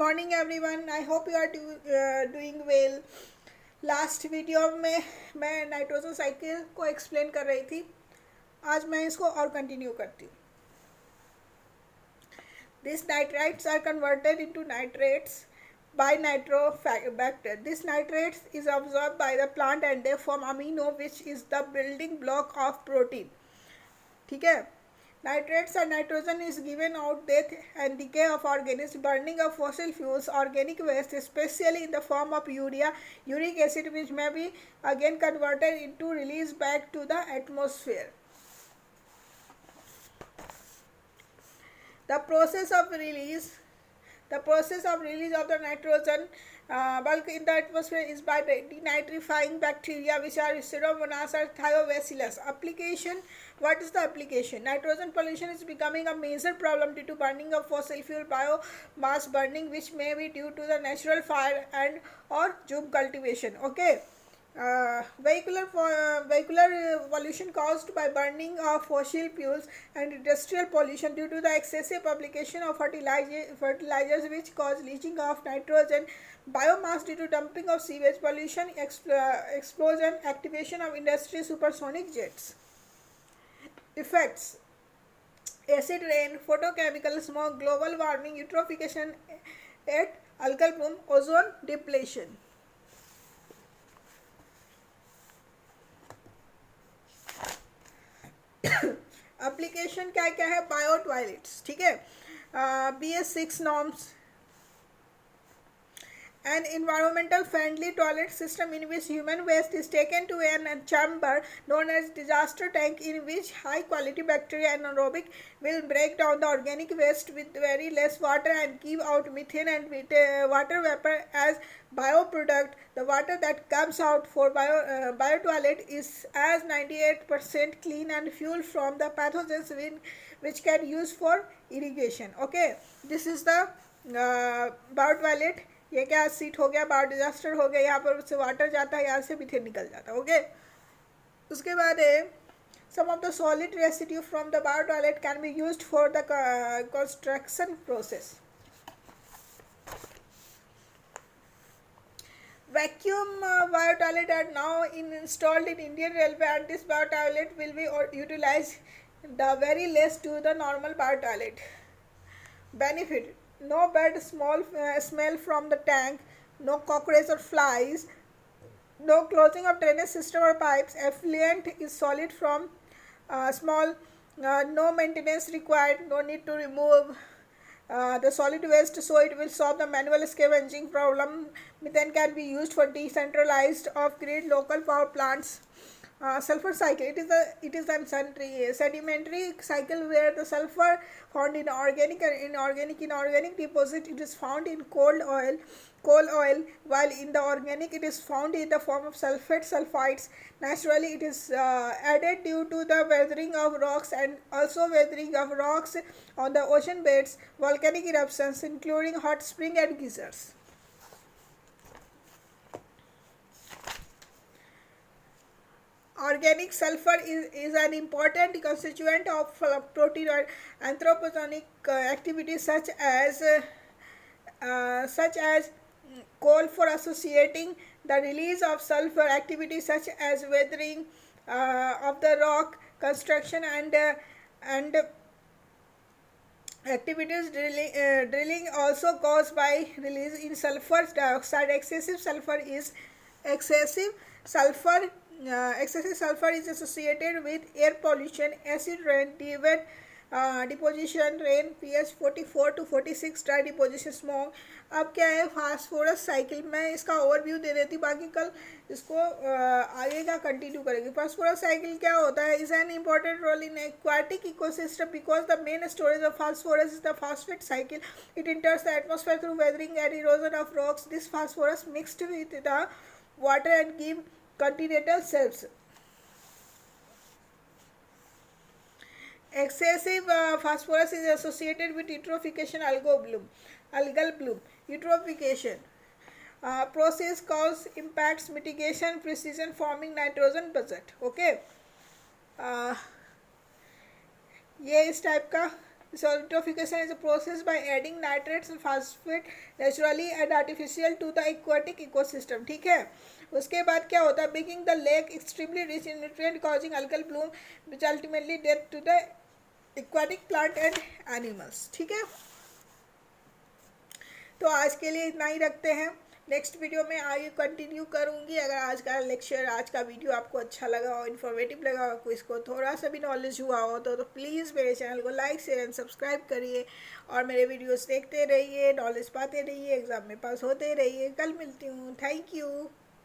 Morning everyone, I hope you are doing well. Last video में मैं nitrogen cycle को explain कर रही थी। आज मैं इसको और कंटिन्यू करती हूँ। These nitrites are converted into nitrates by nitrobacter. This nitrates is absorbed by the plant and they form amino, which is the building block of protein. ठीक है। Nitrates and nitrogen is given out death and decay of organisms, burning of fossil fuels, organic waste, especially in the form of urea, uric acid, which may be again converted into release back to the atmosphere. The process of release of the nitrogen bulk in the atmosphere is by denitrifying bacteria, which are Pseudomonas or Thiobacillus. Application. What is the application? Nitrogen pollution is becoming a major problem due to burning of fossil fuel, biomass burning, which may be due to the natural fire and or job cultivation. Okay. Vehicular pollution caused by burning of fossil fuels and industrial pollution due to the excessive application of fertilizers, which cause leaching of nitrogen. Biomass due to dumping of sewage pollution, explosion, activation of industry supersonic jets. Effects: acid rain, photochemical smoke, global warming, eutrophication at algal bloom, ozone depletion. Application क्या क्या है? Bio toilets, ठीक है। BS6 norms, an environmental friendly toilet system in which human waste is taken to a chamber known as disaster tank, in which high quality bacteria and anaerobic will break down the organic waste with very less water and give out methane and water vapor as bioproduct. The water that comes out for bio toilet is as 98% clean and fuel from the pathogens which can use for irrigation. Okay, this is the bio toilet. ये क्या seat हो गया, bio disaster हो गया, यहाँ पर उससे water जाता है, यहाँ से मीथेन निकल जाता है। ओके, उसके बाद some of the solid residue from the bio toilet can be used for the construction process. Vacuum bio toilet are now installed in Indian Railway, and this bio toilet will be utilized the very less to the normal bio toilet. Benefit: no bad smell from the tank, no cockroach or flies, no closing of drainage system or pipes, effluent is solid from small, no maintenance required, no need to remove the solid waste, so it will solve the manual scavenging problem. Methane can be used for decentralized off-grid local power plants. Sulfur cycle, it is a sedimentary cycle where the sulfur found in organic and inorganic deposit, it is found in coal oil, while in the organic it is found in the form of sulfides. Naturally it is added due to the weathering of rocks and also weathering of rocks on the ocean beds, volcanic eruptions including hot spring and geysers. Organic sulfur is an important constituent of protein or anthropogenic activities such as coal for associating the release of sulfur activities such as weathering of the rock, construction and activities drilling also caused by release in sulfur dioxide. Excessive sulfur is associated with air pollution, acid rain, deposition rain, pH 44 to 46, dry deposition, smoke. अब क्या है phosphorus cycle, मैं इसका overview दे देती, बाकी कल इसको आगे का कंटिन्यू करेंगे। फास्फोरस साइकिल क्या होता है? Is an important role in aquatic ecosystem because the main storage of phosphorus is the phosphate cycle. It enters the atmosphere through weathering and erosion of rocks. This phosphorus mixed with the water and give continental shelves. Excessive phosphorus is associated with eutrophication algal bloom. Eutrophication process cause impacts mitigation precision forming nitrogen budget. Okay, ये इस type का Eutrophication is a process by adding nitrates and phosphate naturally and artificial to the aquatic ecosystem. ठीक है, उसके बाद क्या होता है, making the lake extremely rich in nutrient causing algal bloom which ultimately death to the aquatic plant and animals. ठीक है, तो आज के लिए इतना ही रखते हैं, नेक्स्ट वीडियो में आगे कंटिन्यू करूँगी। अगर आज का लेक्चर, आज का वीडियो आपको अच्छा लगा हो, इन्फॉर्मेटिव लगा हो, आपको इसको थोड़ा सा भी नॉलेज हुआ हो तो प्लीज़ मेरे चैनल को लाइक शेयर एंड सब्सक्राइब करिए और मेरे वीडियोस देखते रहिए, नॉलेज पाते रहिए, एग्ज़ाम में पास होते रहिए। कल मिलती हूँ, थैंक यू।